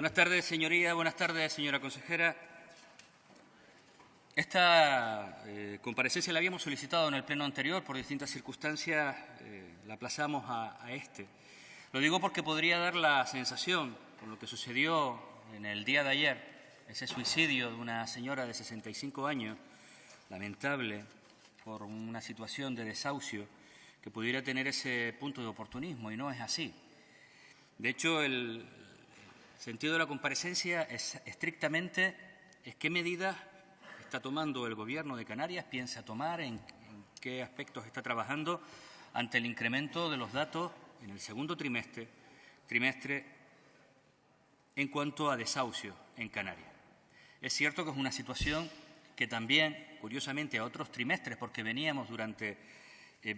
Buenas tardes, señoría. Buenas tardes, señora consejera. Esta comparecencia la habíamos solicitado en el pleno anterior. Por distintas circunstancias la aplazamos a este. Lo digo porque podría dar la sensación, con lo que sucedió en el día de ayer, ese suicidio de una señora de 65 años, lamentable, por una situación de desahucio, que pudiera tener ese punto de oportunismo, y no es así. De hecho, el sentido de la comparecencia es estrictamente qué medidas está tomando el Gobierno de Canarias, piensa tomar, en qué aspectos está trabajando ante el incremento de los datos en el segundo trimestre en cuanto a desahucio en Canarias. Es cierto que es una situación que también, curiosamente, a otros trimestres, porque veníamos durante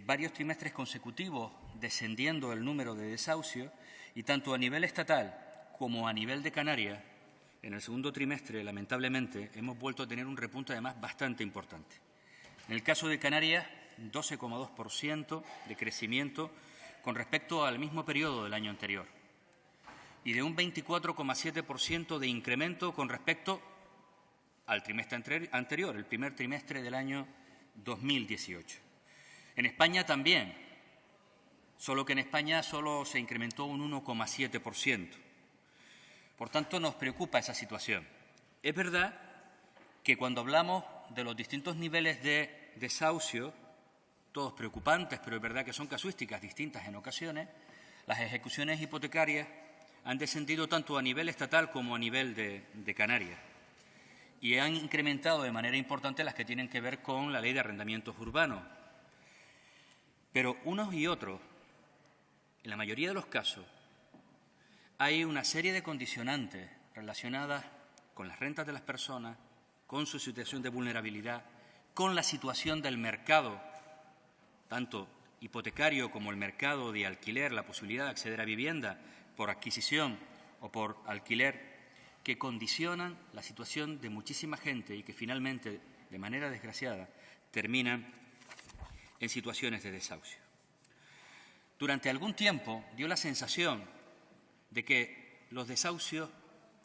varios trimestres consecutivos descendiendo el número de desahucios, y tanto a nivel estatal como a nivel de Canarias, en el segundo trimestre, lamentablemente, hemos vuelto a tener un repunte además bastante importante. En el caso de Canarias, 12,2% de crecimiento con respecto al mismo periodo del año anterior y de un 24,7% de incremento con respecto al trimestre anterior, el primer trimestre del año 2018. En España también, solo que en España solo se incrementó un 1,7%. Por tanto, nos preocupa esa situación. Es verdad que cuando hablamos de los distintos niveles de desahucio, todos preocupantes, pero es verdad que son casuísticas distintas en ocasiones, las ejecuciones hipotecarias han descendido tanto a nivel estatal como a nivel de Canarias y han incrementado de manera importante las que tienen que ver con la Ley de Arrendamientos Urbanos. Pero unos y otros, en la mayoría de los casos, hay una serie de condicionantes relacionadas con las rentas de las personas, con su situación de vulnerabilidad, con la situación del mercado, tanto hipotecario como el mercado de alquiler, la posibilidad de acceder a vivienda por adquisición o por alquiler, que condicionan la situación de muchísima gente y que finalmente, de manera desgraciada, terminan en situaciones de desahucio. Durante algún tiempo dio la sensación de que los desahucios,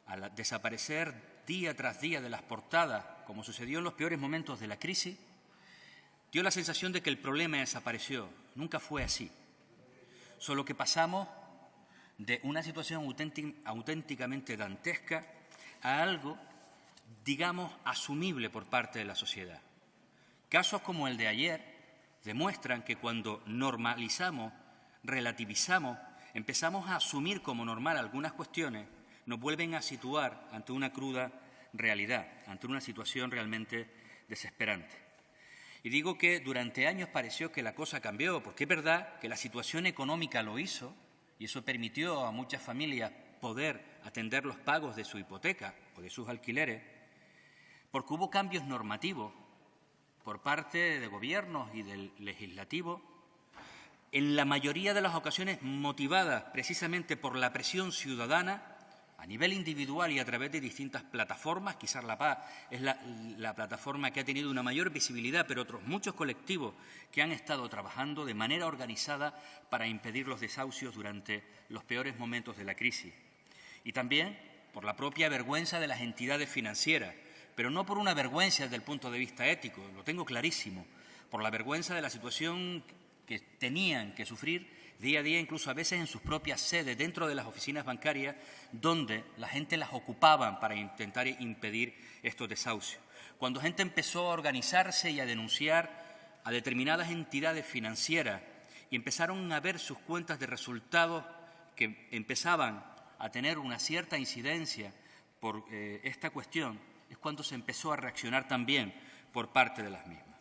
al desaparecer día tras día de las portadas, como sucedió en los peores momentos de la crisis, dio la sensación de que el problema desapareció. Nunca fue así. Solo que pasamos de una situación auténticamente dantesca a algo, digamos, asumible por parte de la sociedad. Casos como el de ayer demuestran que cuando normalizamos, relativizamos, empezamos a asumir como normal algunas cuestiones, nos vuelven a situar ante una cruda realidad, ante una situación realmente desesperante. Y digo que durante años pareció que la cosa cambió, porque es verdad que la situación económica lo hizo y eso permitió a muchas familias poder atender los pagos de su hipoteca o de sus alquileres, porque hubo cambios normativos por parte de gobiernos y del legislativo, en la mayoría de las ocasiones motivadas precisamente por la presión ciudadana a nivel individual y a través de distintas plataformas. Quizás la PA es la plataforma que ha tenido una mayor visibilidad, pero otros muchos colectivos que han estado trabajando de manera organizada para impedir los desahucios durante los peores momentos de la crisis. Y también por la propia vergüenza de las entidades financieras, pero no por una vergüenza desde el punto de vista ético, lo tengo clarísimo, por la vergüenza de la situación que tenían que sufrir día a día, incluso a veces en sus propias sedes, dentro de las oficinas bancarias, donde la gente las ocupaban para intentar impedir estos desahucios. Cuando gente empezó a organizarse y a denunciar a determinadas entidades financieras y empezaron a ver sus cuentas de resultados que empezaban a tener una cierta incidencia por esta cuestión, es cuando se empezó a reaccionar también por parte de las mismas.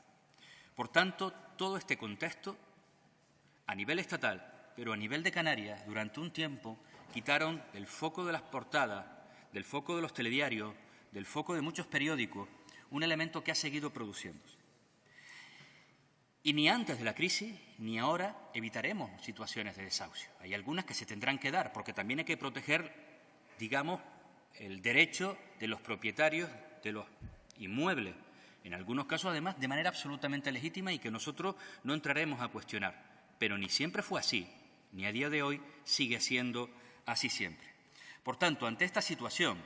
Por tanto, todo este contexto, a nivel estatal, pero a nivel de Canarias, durante un tiempo quitaron del foco de las portadas, del foco de los telediarios, del foco de muchos periódicos, un elemento que ha seguido produciéndose. Y ni antes de la crisis ni ahora evitaremos situaciones de desahucio. Hay algunas que se tendrán que dar, porque también hay que proteger, digamos, el derecho de los propietarios de los inmuebles, en algunos casos, además, de manera absolutamente legítima y que nosotros no entraremos a cuestionar. Pero ni siempre fue así, ni a día de hoy sigue siendo así siempre. Por tanto, ante esta situación,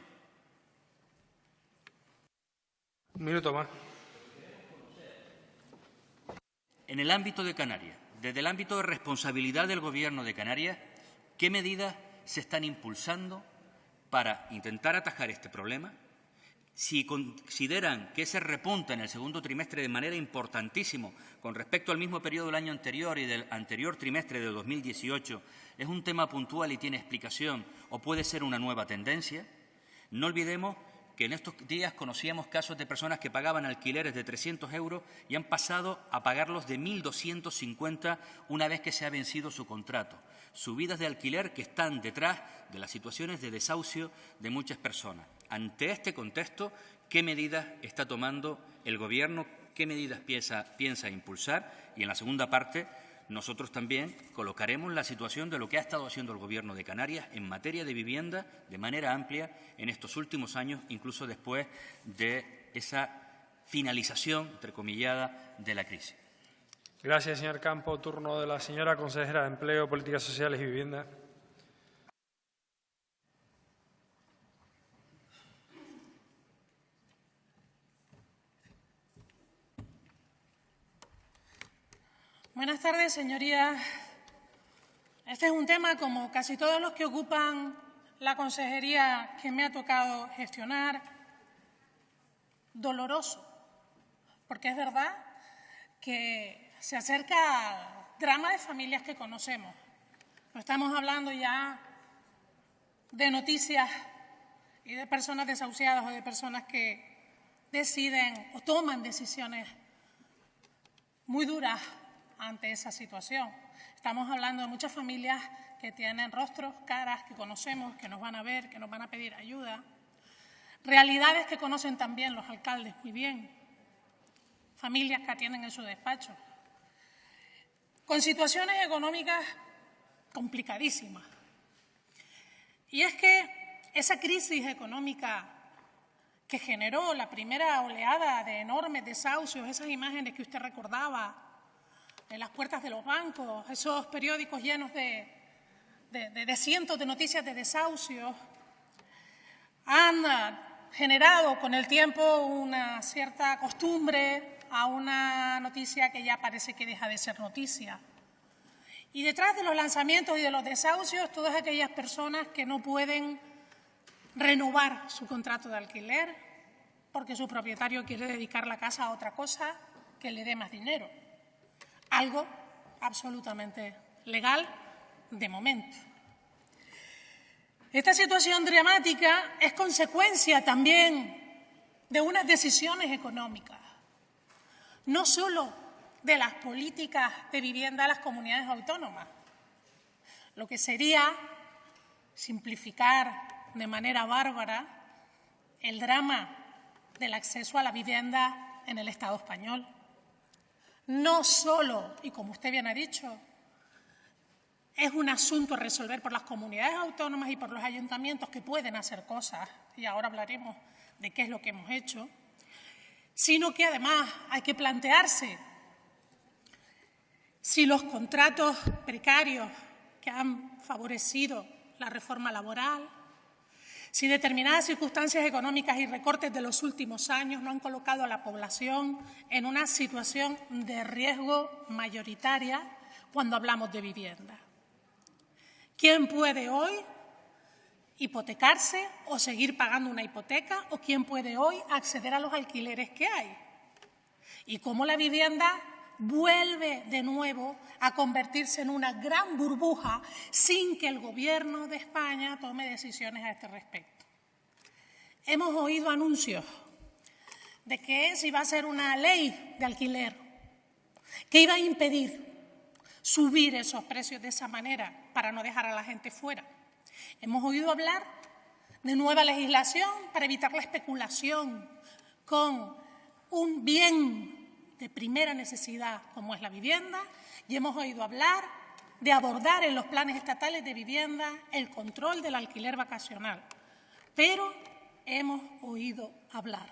Un minuto más. en el ámbito de Canarias, desde el ámbito de responsabilidad del Gobierno de Canarias, ¿qué medidas se están impulsando para intentar atajar este problema? Si consideran que ese repunte en el segundo trimestre de manera importantísima con respecto al mismo periodo del año anterior y del anterior trimestre de 2018 es un tema puntual y tiene explicación o puede ser una nueva tendencia, no olvidemos que en estos días conocíamos casos de personas que pagaban alquileres de 300 euros y han pasado a pagarlos de 1.250 una vez que se ha vencido su contrato. Subidas de alquiler que están detrás de las situaciones de desahucio de muchas personas. Ante este contexto, ¿qué medidas está tomando el Gobierno? ¿Qué medidas piensa impulsar? Y en la segunda parte, nosotros también colocaremos la situación de lo que ha estado haciendo el Gobierno de Canarias en materia de vivienda de manera amplia en estos últimos años, incluso después de esa finalización, entrecomillada, de la crisis. Gracias, señor Campo. Turno de la señora consejera de Empleo, Políticas Sociales y Vivienda. Buenas tardes, señorías. Este es un tema, como casi todos los que ocupan la consejería que me ha tocado gestionar, doloroso, porque es verdad que se acerca al drama de familias que conocemos. No estamos hablando ya de noticias y de personas desahuciadas o de personas que deciden o toman decisiones muy duras ante esa situación. Estamos hablando de muchas familias que tienen rostros, caras que conocemos, que nos van a ver, que nos van a pedir ayuda. Realidades que conocen también los alcaldes muy bien. Familias que atienden en su despacho. Con situaciones económicas complicadísimas. Y es que esa crisis económica que generó la primera oleada de enormes desahucios, esas imágenes que usted recordaba, en las puertas de los bancos, esos periódicos llenos de cientos de noticias de desahucios, han generado con el tiempo una cierta costumbre a una noticia que ya parece que deja de ser noticia. Y detrás de los lanzamientos y de los desahucios, todas aquellas personas que no pueden renovar su contrato de alquiler porque su propietario quiere dedicar la casa a otra cosa que le dé más dinero. Algo absolutamente legal de momento. Esta situación dramática es consecuencia también de unas decisiones económicas, no solo de las políticas de vivienda de las comunidades autónomas, lo que sería simplificar de manera bárbara el drama del acceso a la vivienda en el Estado español. No solo, y como usted bien ha dicho, es un asunto a resolver por las comunidades autónomas y por los ayuntamientos que pueden hacer cosas, y ahora hablaremos de qué es lo que hemos hecho, sino que además hay que plantearse si los contratos precarios que han favorecido la reforma laboral, si determinadas circunstancias económicas y recortes de los últimos años no han colocado a la población en una situación de riesgo mayoritaria cuando hablamos de vivienda. ¿Quién puede hoy hipotecarse o seguir pagando una hipoteca o quién puede hoy acceder a los alquileres que hay? Y cómo la vivienda vuelve de nuevo a convertirse en una gran burbuja sin que el Gobierno de España tome decisiones a este respecto. Hemos oído anuncios de que se iba a hacer una ley de alquiler que iba a impedir subir esos precios de esa manera para no dejar a la gente fuera. Hemos oído hablar de nueva legislación para evitar la especulación con un bien de primera necesidad como es la vivienda y hemos oído hablar de abordar en los planes estatales de vivienda el control del alquiler vacacional. Pero hemos oído hablar.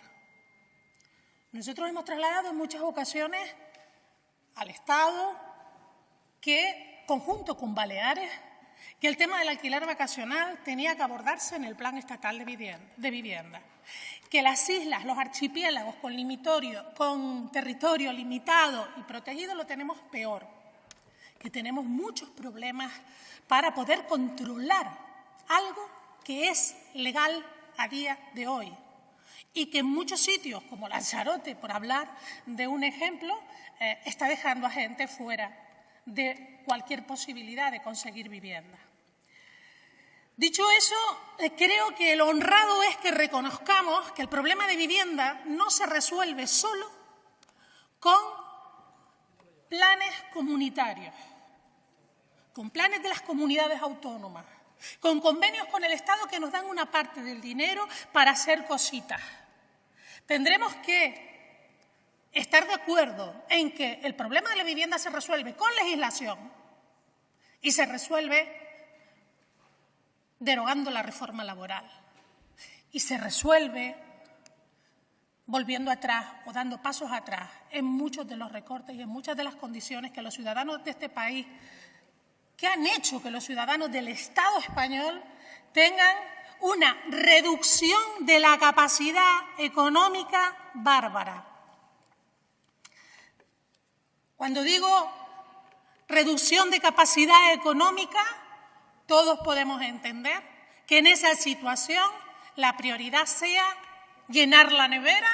Nosotros hemos trasladado en muchas ocasiones al Estado que, conjunto con Baleares, que el tema del alquiler vacacional tenía que abordarse en el Plan Estatal de Vivienda, que las islas, los archipiélagos con territorio limitado y protegido lo tenemos peor, que tenemos muchos problemas para poder controlar algo que es legal a día de hoy y que en muchos sitios, como Lanzarote, por hablar de un ejemplo, está dejando a gente fuera de cualquier posibilidad de conseguir vivienda. Dicho eso, creo que lo honrado es que reconozcamos que el problema de vivienda no se resuelve solo con planes comunitarios, con planes de las comunidades autónomas, con convenios con el Estado que nos dan una parte del dinero para hacer cositas. Tendremos que estar de acuerdo en que el problema de la vivienda se resuelve con legislación y se resuelve derogando la reforma laboral y se resuelve volviendo atrás o dando pasos atrás en muchos de los recortes y en muchas de las condiciones que los ciudadanos de este país, que han hecho que los ciudadanos del Estado español tengan una reducción de la capacidad económica bárbara. Cuando digo reducción de capacidad económica, todos podemos entender que en esa situación la prioridad sea llenar la nevera,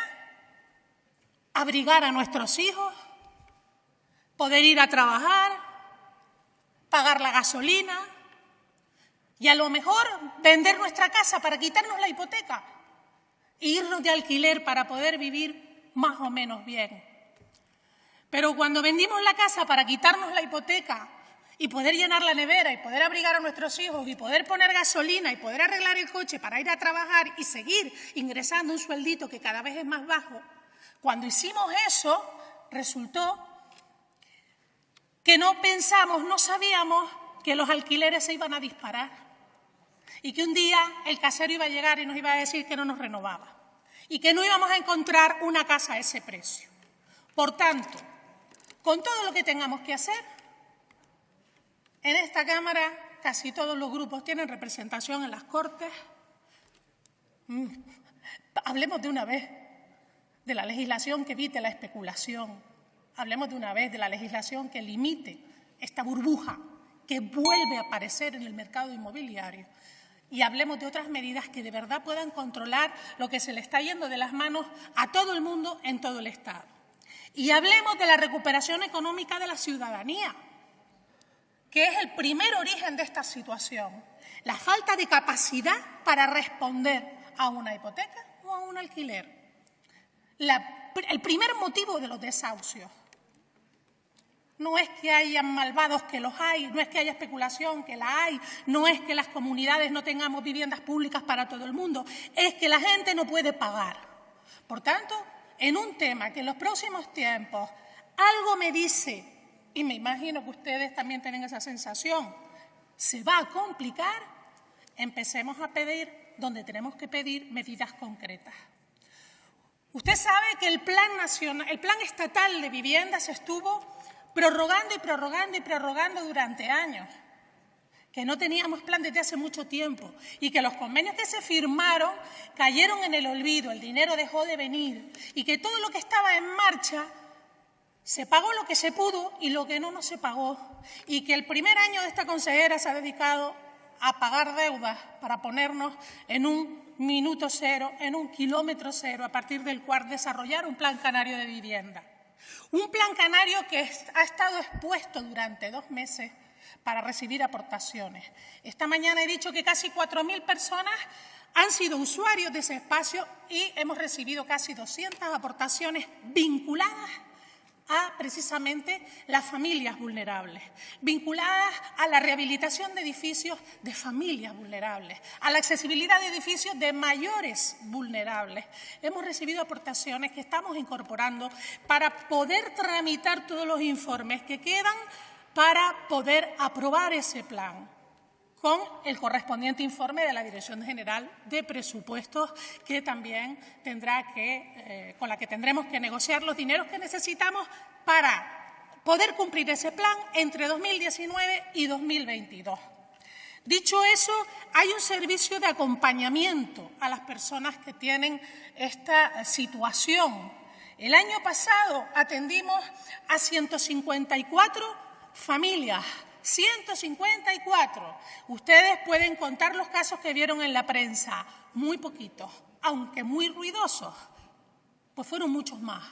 abrigar a nuestros hijos, poder ir a trabajar, pagar la gasolina y a lo mejor vender nuestra casa para quitarnos la hipoteca e irnos de alquiler para poder vivir más o menos bien. Pero cuando vendimos la casa para quitarnos la hipoteca y poder llenar la nevera y poder abrigar a nuestros hijos y poder poner gasolina y poder arreglar el coche para ir a trabajar y seguir ingresando un sueldito que cada vez es más bajo, cuando hicimos eso resultó que no pensamos, no sabíamos que los alquileres se iban a disparar y que un día el casero iba a llegar y nos iba a decir que no nos renovaba y que no íbamos a encontrar una casa a ese precio. Por tanto, con todo lo que tengamos que hacer, en esta Cámara casi todos los grupos tienen representación en las Cortes. Hablemos de una vez de la legislación que evite la especulación. Hablemos de una vez de la legislación que limite esta burbuja que vuelve a aparecer en el mercado inmobiliario. Y hablemos de otras medidas que de verdad puedan controlar lo que se le está yendo de las manos a todo el mundo en todo el Estado. Y hablemos de la recuperación económica de la ciudadanía, que es el primer origen de esta situación, la falta de capacidad para responder a una hipoteca o a un alquiler. El primer motivo de los desahucios. No es que hayan malvados, que los hay, no es que haya especulación, que la hay, no es que las comunidades no tengamos viviendas públicas para todo el mundo, es que la gente no puede pagar. Por tanto, en un tema que en los próximos tiempos algo me dice, y me imagino que ustedes también tienen esa sensación, se va a complicar, empecemos a pedir donde tenemos que pedir medidas concretas. Usted sabe que el Plan Estatal de Vivienda se estuvo prorrogando y prorrogando y prorrogando durante años, que no teníamos plan desde hace mucho tiempo y que los convenios que se firmaron cayeron en el olvido, el dinero dejó de venir y que todo lo que estaba en marcha se pagó lo que se pudo y lo que no se pagó y que el primer año de esta consejera se ha dedicado a pagar deudas para ponernos en un minuto cero, en un kilómetro cero, a partir del cual desarrollar un plan canario de vivienda. Un plan canario que ha estado expuesto durante 2 meses para recibir aportaciones. Esta mañana he dicho que casi 4.000 personas han sido usuarios de ese espacio y hemos recibido casi 200 aportaciones vinculadas a precisamente las familias vulnerables, vinculadas a la rehabilitación de edificios de familias vulnerables, a la accesibilidad de edificios de mayores vulnerables. Hemos recibido aportaciones que estamos incorporando para poder tramitar todos los informes que quedan para poder aprobar ese plan, con el correspondiente informe de la Dirección General de Presupuestos, que también con la que tendremos que negociar los dineros que necesitamos para poder cumplir ese plan entre 2019 y 2022. Dicho eso, hay un servicio de acompañamiento a las personas que tienen esta situación. El año pasado atendimos a 154 familias. 154. Ustedes pueden contar los casos que vieron en la prensa. Muy poquitos, aunque muy ruidosos. Pues fueron muchos más.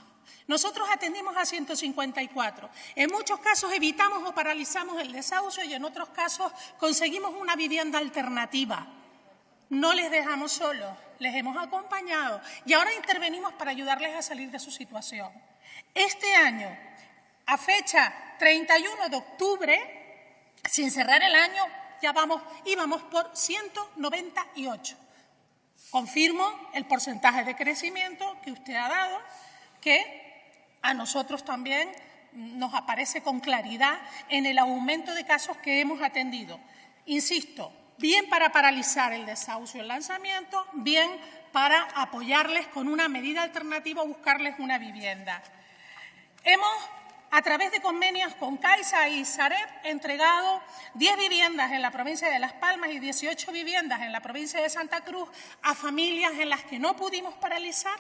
Nosotros atendimos a 154. En muchos casos evitamos o paralizamos el desahucio y en otros casos conseguimos una vivienda alternativa. No les dejamos solos, les hemos acompañado y ahora intervenimos para ayudarles a salir de su situación. Este año, a fecha 31 de octubre, sin cerrar el año, íbamos por 198. Confirmo el porcentaje de crecimiento que usted ha dado, que a nosotros también nos aparece con claridad en el aumento de casos que hemos atendido. Insisto, bien para paralizar el desahucio y el lanzamiento, bien para apoyarles con una medida alternativa o buscarles una vivienda. Hemos, a través de convenios con Caixa y Sareb, entregado 10 viviendas en la provincia de Las Palmas y 18 viviendas en la provincia de Santa Cruz a familias en las que no pudimos paralizar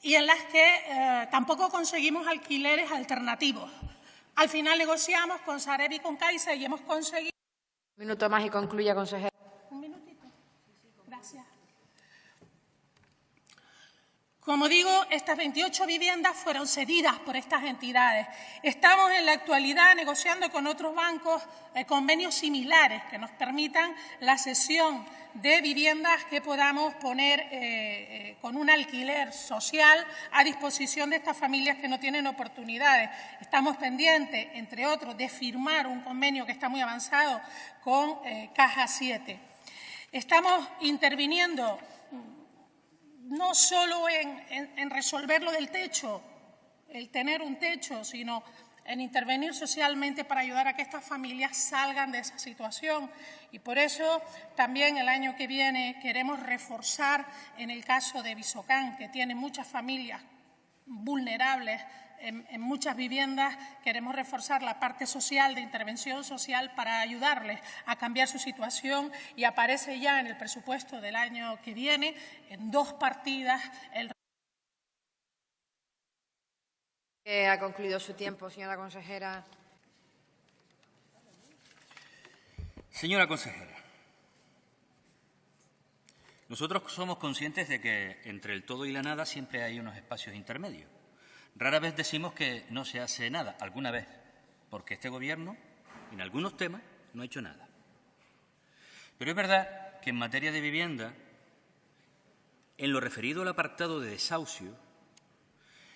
y en las que tampoco conseguimos alquileres alternativos. Al final negociamos con Sareb y con Caixa y hemos conseguido... Un minuto más y concluya, consejera. Un minutito. Gracias. Como digo, estas 28 viviendas fueron cedidas por estas entidades. Estamos en la actualidad negociando con otros bancos convenios similares que nos permitan la cesión de viviendas que podamos poner con un alquiler social a disposición de estas familias que no tienen oportunidades. Estamos pendientes, entre otros, de firmar un convenio que está muy avanzado con Caja 7. Estamos interviniendo no solo en resolver lo del techo, el tener un techo, sino en intervenir socialmente para ayudar a que estas familias salgan de esa situación. Y por eso también el año que viene queremos reforzar, en el caso de Visocán, que tiene muchas familias vulnerables en muchas viviendas, queremos reforzar la parte social, de intervención social, para ayudarles a cambiar su situación, y aparece ya en el presupuesto del año que viene, en 2 partidas, el... Ha concluido su tiempo, señora consejera. Señora consejera, nosotros somos conscientes de que entre el todo y la nada siempre hay unos espacios intermedios. Rara vez decimos que no se hace nada, alguna vez, porque este Gobierno, en algunos temas, no ha hecho nada. Pero es verdad que en materia de vivienda, en lo referido al apartado de desahucio,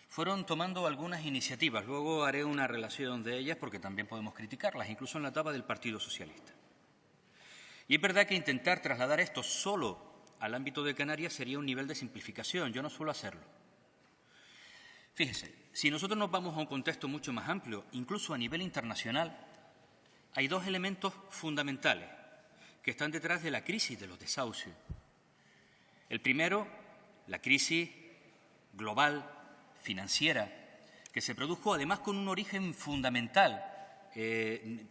fueron tomando algunas iniciativas. Luego haré una relación de ellas porque también podemos criticarlas, incluso en la etapa del Partido Socialista. Y es verdad que intentar trasladar esto solo al ámbito de Canarias sería un nivel de simplificación. Yo no suelo hacerlo. Fíjese, si nosotros nos vamos a un contexto mucho más amplio, incluso a nivel internacional, hay 2 elementos fundamentales que están detrás de la crisis de los desahucios. El primero, la crisis global, financiera, que se produjo además con un origen fundamental,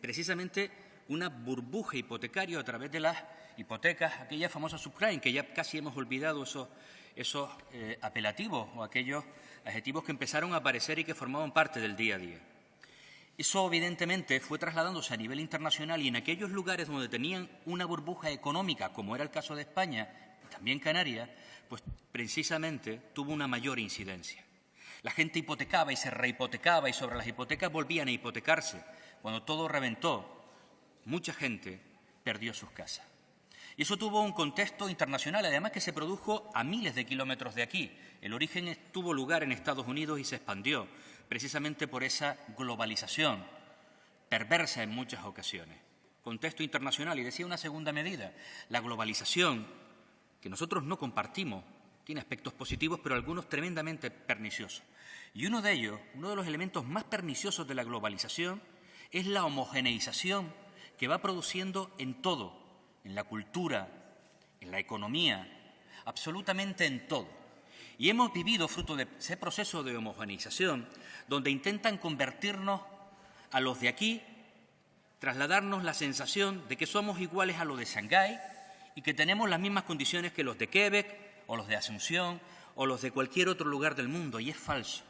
precisamente una burbuja hipotecaria a través de las hipotecas, aquellas famosas subprime, que ya casi hemos olvidado esos apelativos o aquellos adjetivos que empezaron a aparecer y que formaban parte del día a día. Eso, evidentemente, fue trasladándose a nivel internacional y en aquellos lugares donde tenían una burbuja económica, como era el caso de España y también Canarias, pues precisamente tuvo una mayor incidencia. La gente hipotecaba y se rehipotecaba y sobre las hipotecas volvían a hipotecarse. Cuando todo reventó, mucha gente perdió sus casas. Y eso tuvo un contexto internacional, además, que se produjo a miles de kilómetros de aquí. El origen tuvo lugar en Estados Unidos y se expandió, precisamente por esa globalización perversa en muchas ocasiones. Contexto internacional. Y decía una segunda medida, la globalización, que nosotros no compartimos, tiene aspectos positivos, pero algunos tremendamente perniciosos. Y uno de ellos, uno de los elementos más perniciosos de la globalización, es la homogeneización que va produciendo en todo, en la cultura, en la economía, absolutamente en todo. Y hemos vivido, fruto de ese proceso de homogeneización, donde intentan convertirnos a los de aquí trasladarnos la sensación de que somos iguales a los de Shanghái y que tenemos las mismas condiciones que los de Quebec o los de Asunción o los de cualquier otro lugar del mundo, y es falso.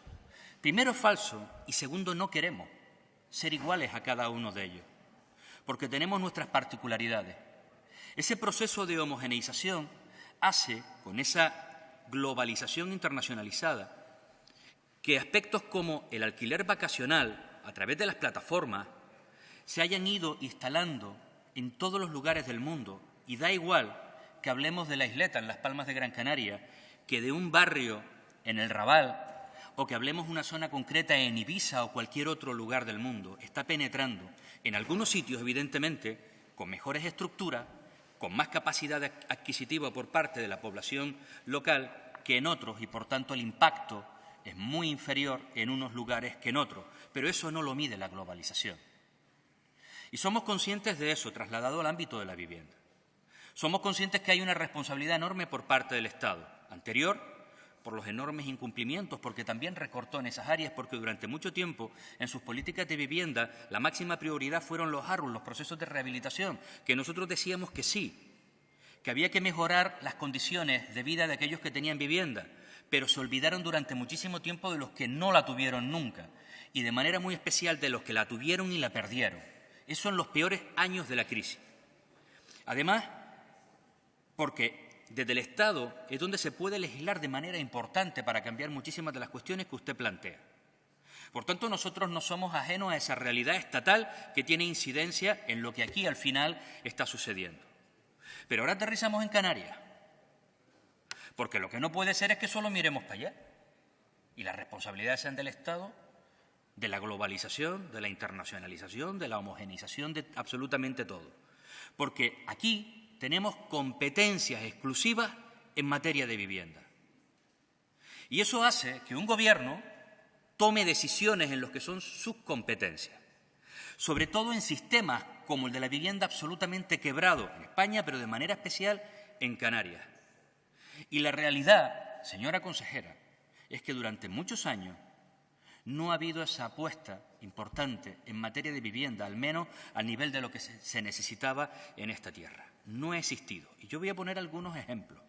Primero es falso y segundo no queremos ser iguales a cada uno de ellos, porque tenemos nuestras particularidades. Ese proceso de homogeneización hace, con esa globalización internacionalizada, que aspectos como el alquiler vacacional a través de las plataformas se hayan ido instalando en todos los lugares del mundo, y da igual que hablemos de la isleta en Las Palmas de Gran Canaria que de un barrio en el Raval, o que hablemos de una zona concreta en Ibiza o cualquier otro lugar del mundo. Está penetrando en algunos sitios, evidentemente, con mejores estructuras, con más capacidad adquisitiva por parte de la población local que en otros, y por tanto el impacto es muy inferior en unos lugares que en otros. Pero eso no lo mide la globalización. Y somos conscientes de eso, trasladado al ámbito de la vivienda. Somos conscientes que hay una responsabilidad enorme por parte del Estado, anterior, por los enormes incumplimientos, porque también recortó en esas áreas, porque durante mucho tiempo en sus políticas de vivienda la máxima prioridad fueron los ARUs, los procesos de rehabilitación, que nosotros decíamos que sí, que había que mejorar las condiciones de vida de aquellos que tenían vivienda, pero se olvidaron durante muchísimo tiempo de los que no la tuvieron nunca, y de manera muy especial de los que la tuvieron y la perdieron. Eso en los peores años de la crisis. Además, porque desde el Estado es donde se puede legislar de manera importante para cambiar muchísimas de las cuestiones que usted plantea. Por tanto, nosotros no somos ajenos a esa realidad estatal que tiene incidencia en lo que aquí al final está sucediendo. Pero ahora aterrizamos en Canarias, porque lo que no puede ser es que solo miremos para allá y las responsabilidades sean del Estado, de la globalización, de la internacionalización, de la homogeneización, de absolutamente todo. Porque aquí tenemos competencias exclusivas en materia de vivienda. Y eso hace que un gobierno tome decisiones en lo que son sus competencias, sobre todo en sistemas como el de la vivienda absolutamente quebrado en España, pero de manera especial en Canarias. Y la realidad, señora consejera, es que durante muchos años no ha habido esa apuesta importante en materia de vivienda, al menos al nivel de lo que se necesitaba en esta tierra. No ha existido. Y yo voy a poner algunos ejemplos,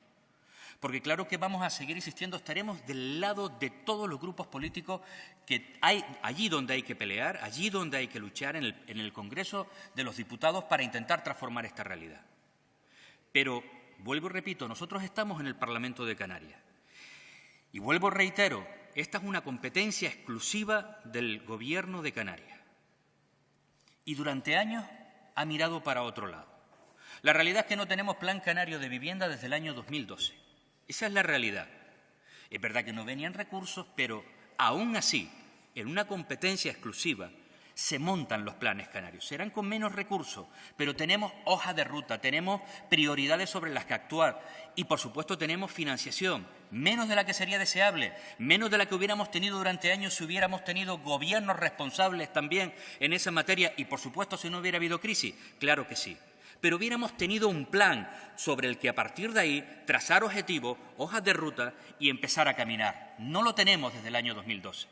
porque claro que vamos a seguir insistiendo, estaremos del lado de todos los grupos políticos que hay allí donde hay que pelear, allí donde hay que luchar, en el Congreso de los Diputados para intentar transformar esta realidad. Pero, vuelvo y repito, nosotros estamos en el Parlamento de Canarias. Y vuelvo y reitero, esta es una competencia exclusiva del Gobierno de Canarias. Y durante años ha mirado para otro lado. La realidad es que no tenemos Plan Canario de Vivienda desde el año 2012. Esa es la realidad. Es verdad que no venían recursos, pero aún así, en una competencia exclusiva, se montan los planes canarios. Serán con menos recursos, pero tenemos hoja de ruta, tenemos prioridades sobre las que actuar y, por supuesto, tenemos financiación, menos de la que sería deseable, menos de la que hubiéramos tenido durante años si hubiéramos tenido gobiernos responsables también en esa materia y, por supuesto, si no hubiera habido crisis. Claro que sí. Pero hubiéramos tenido un plan sobre el que a partir de ahí trazar objetivos, hojas de ruta y empezar a caminar. No lo tenemos desde el año 2012.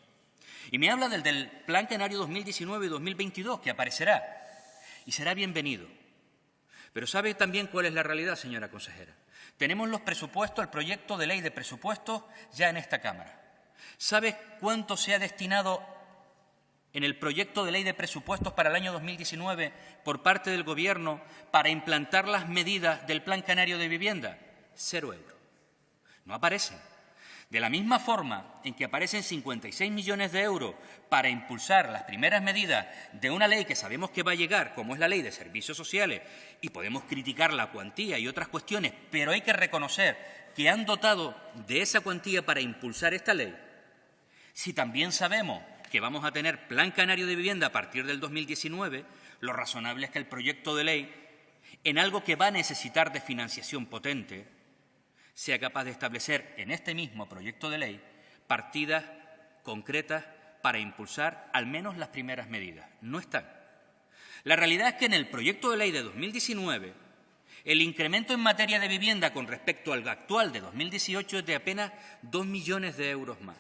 Y me habla del Plan Canario 2019 y 2022, que aparecerá, y será bienvenido. Pero ¿sabe también cuál es la realidad, señora consejera? Tenemos los presupuestos, el proyecto de ley de presupuestos ya en esta Cámara. ¿Sabe cuánto se ha destinado en el proyecto de ley de presupuestos para el año 2019 por parte del Gobierno para implantar las medidas del Plan Canario de Vivienda? 0 euros. No aparecen. De la misma forma en que aparecen 56 millones de euros para impulsar las primeras medidas de una ley que sabemos que va a llegar, como es la Ley de Servicios Sociales, y podemos criticar la cuantía y otras cuestiones, pero hay que reconocer que han dotado de esa cuantía para impulsar esta ley. Si también sabemos que vamos a tener Plan Canario de Vivienda a partir del 2019, lo razonable es que el proyecto de ley, en algo que va a necesitar de financiación potente, sea capaz de establecer en este mismo proyecto de ley partidas concretas para impulsar al menos las primeras medidas. No están. La realidad es que en el proyecto de ley de 2019, el incremento en materia de vivienda con respecto al actual de 2018 es de apenas 2 millones de euros más.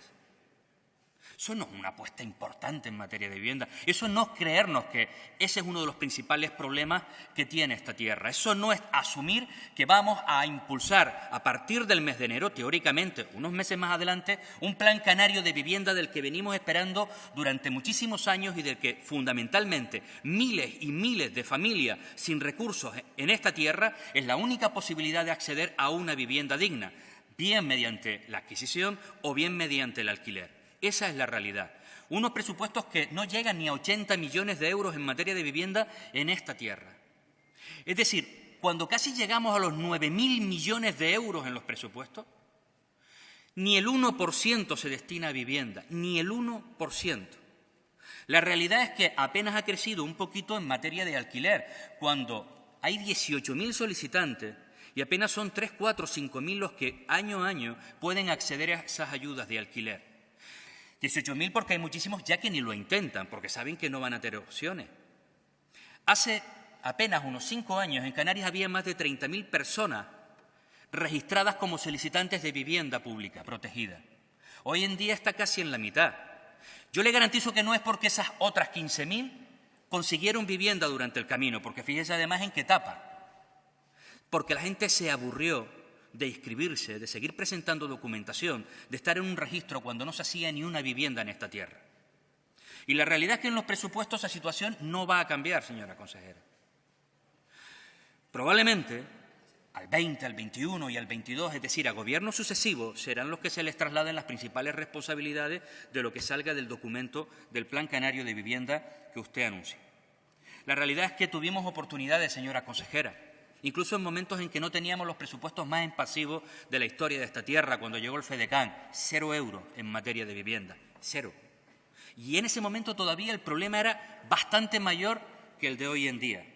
Eso no es una apuesta importante en materia de vivienda. Eso no es creernos que ese es uno de los principales problemas que tiene esta tierra. Eso no es asumir que vamos a impulsar a partir del mes de enero, teóricamente, unos meses más adelante, un plan canario de vivienda del que venimos esperando durante muchísimos años y del que fundamentalmente miles y miles de familias sin recursos en esta tierra es la única posibilidad de acceder a una vivienda digna, bien mediante la adquisición o bien mediante el alquiler. Esa es la realidad. Unos presupuestos que no llegan ni a 80 millones de euros en materia de vivienda en esta tierra. Es decir, cuando casi llegamos a los 9.000 millones de euros en los presupuestos, ni el 1% se destina a vivienda, ni el 1%. La realidad es que apenas ha crecido un poquito en materia de alquiler, cuando hay 18.000 solicitantes y apenas son 3, 4, 5.000 los que año a año pueden acceder a esas ayudas de alquiler. 18.000 porque hay muchísimos ya que ni lo intentan, porque saben que no van a tener opciones. Hace apenas unos 5 años en Canarias había más de 30.000 personas registradas como solicitantes de vivienda pública protegida. Hoy en día está casi en la mitad. Yo le garantizo que no es porque esas otras 15.000 consiguieron vivienda durante el camino, porque fíjese además en qué etapa. Porque la gente se aburrió de inscribirse, de seguir presentando documentación, de estar en un registro cuando no se hacía ni una vivienda en esta tierra. Y la realidad es que en los presupuestos esa situación no va a cambiar, señora consejera. Probablemente al 20, al 21 y al 22, es decir, a gobiernos sucesivos, serán los que se les trasladen las principales responsabilidades de lo que salga del documento del Plan Canario de Vivienda que usted anuncia. La realidad es que tuvimos oportunidades, señora consejera, incluso en momentos en que no teníamos los presupuestos más expansivos de la historia de esta tierra, cuando llegó el FEDECAN, 0 euros en materia de vivienda, 0. Y en ese momento todavía el problema era bastante mayor que el de hoy en día.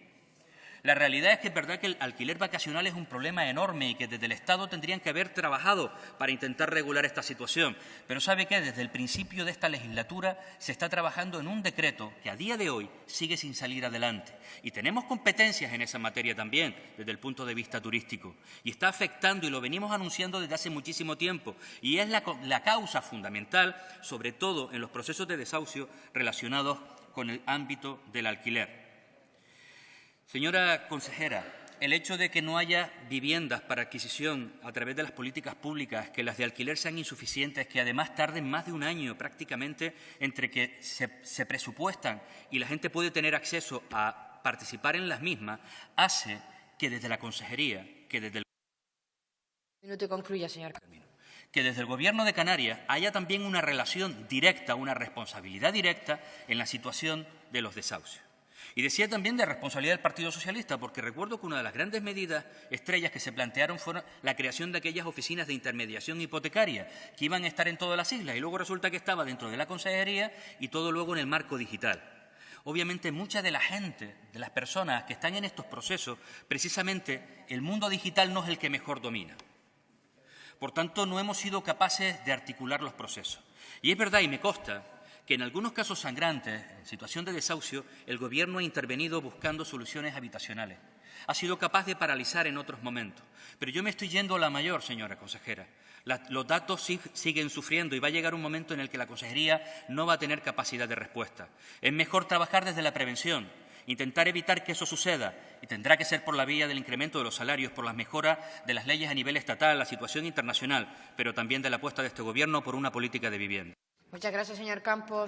La realidad es que es verdad que el alquiler vacacional es un problema enorme y que desde el Estado tendrían que haber trabajado para intentar regular esta situación. Pero ¿sabe qué? Desde el principio de esta legislatura se está trabajando en un decreto que a día de hoy sigue sin salir adelante. Y tenemos competencias en esa materia también, desde el punto de vista turístico. Y está afectando, y lo venimos anunciando desde hace muchísimo tiempo, y es la causa fundamental, sobre todo en los procesos de desahucio relacionados con el ámbito del alquiler. Señora consejera, el hecho de que no haya viviendas para adquisición a través de las políticas públicas, que las de alquiler sean insuficientes, que además tarden más de un año prácticamente entre que se presupuestan y la gente puede tener acceso a participar en las mismas, hace que desde la consejería, que desde el Minuto y concluya, señor. Que desde el Gobierno de Canarias haya también una relación directa, una responsabilidad directa en la situación de los desahucios. Y decía también de responsabilidad del Partido Socialista, porque recuerdo que una de las grandes medidas estrellas que se plantearon fueron la creación de aquellas oficinas de intermediación hipotecaria que iban a estar en todas las islas y luego resulta que estaba dentro de la consejería y todo luego en el marco digital. Obviamente mucha de la gente, de las personas que están en estos procesos, precisamente el mundo digital no es el que mejor domina. Por tanto, no hemos sido capaces de articular los procesos. Y es verdad, y me consta, que en algunos casos sangrantes, en situación de desahucio, el Gobierno ha intervenido buscando soluciones habitacionales. Ha sido capaz de paralizar en otros momentos. Pero yo me estoy yendo a la mayor, señora consejera. Los datos siguen sufriendo y va a llegar un momento en el que la consejería no va a tener capacidad de respuesta. Es mejor trabajar desde la prevención, intentar evitar que eso suceda y tendrá que ser por la vía del incremento de los salarios, por las mejoras de las leyes a nivel estatal, la situación internacional, pero también de la apuesta de este Gobierno por una política de vivienda. Muchas gracias, señor Campos.